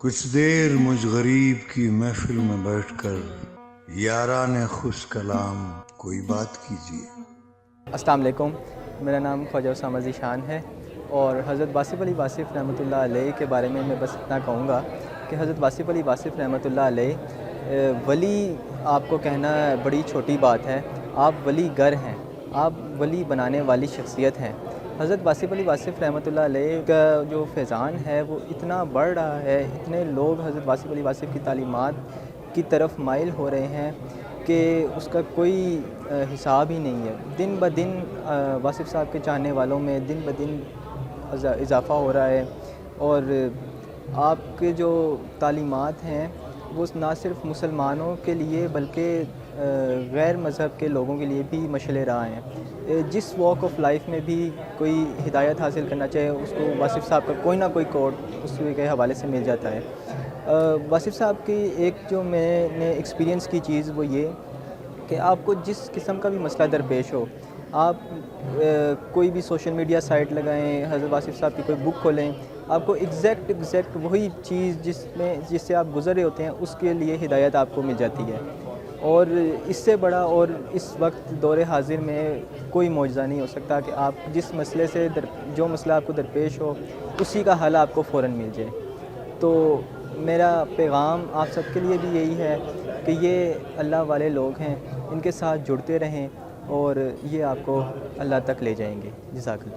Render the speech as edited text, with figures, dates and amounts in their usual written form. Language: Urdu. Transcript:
کچھ دیر مجھ غریب کی محفل میں بیٹھ کر یاران خوش کلام کوئی بات کیجیے۔ السلام علیکم، میرا نام خواجہ اسامہ ذیشان ہے اور حضرت واصف علی واصف رحمۃ اللہ علیہ کے بارے میں بس اتنا کہوں گا کہ حضرت واصف علی واصف رحمۃ اللہ علیہ ولی آپ کو کہنا بڑی چھوٹی بات ہے۔ آپ ولی گر ہیں، آپ ولی بنانے والی شخصیت ہیں۔ حضرت واصف علی واصف رحمۃ اللہ علیہ کا جو فیضان ہے وہ اتنا بڑھ رہا ہے، اتنے لوگ حضرت واصف علی واصف کی تعلیمات کی طرف مائل ہو رہے ہیں کہ اس کا کوئی حساب ہی نہیں ہے۔ دن بدن واصف صاحب کے چاہنے والوں میں دن بدن اضافہ ہو رہا ہے، اور آپ کے جو تعلیمات ہیں وہ نہ صرف مسلمانوں کے لیے بلکہ غیر مذہب کے لوگوں کے لیے بھی مشعل راہ ہیں۔ جس واک آف لائف میں بھی کوئی ہدایت حاصل کرنا چاہے اس کو واصف صاحب کا کوئی نہ کوئی کوڈ اس کے حوالے سے مل جاتا ہے۔ واصف صاحب کی ایک جو میں نے ایکسپیرینس کی چیز وہ یہ کہ آپ کو جس قسم کا بھی مسئلہ درپیش ہو، آپ کوئی بھی سوشل میڈیا سائٹ لگائیں، حضرت واصف صاحب کی کوئی بک کھولیں، آپ کو ایگزیکٹ وہی چیز جس سے آپ گزر رہے ہوتے ہیں اس کے لیے ہدایت آپ کو مل جاتی ہے۔ اور اس سے بڑا اور اس وقت دور حاضر میں کوئی معجزہ نہیں ہو سکتا کہ آپ جس مسئلے سے جو مسئلہ آپ کو درپیش ہو اسی کا حل آپ کو فوراً مل جائے۔ تو میرا پیغام آپ سب کے لیے بھی یہی ہے کہ یہ اللہ والے لوگ ہیں، ان کے ساتھ جڑتے رہیں اور یہ آپ کو اللہ تک لے جائیں گے۔ جزاک اللہ۔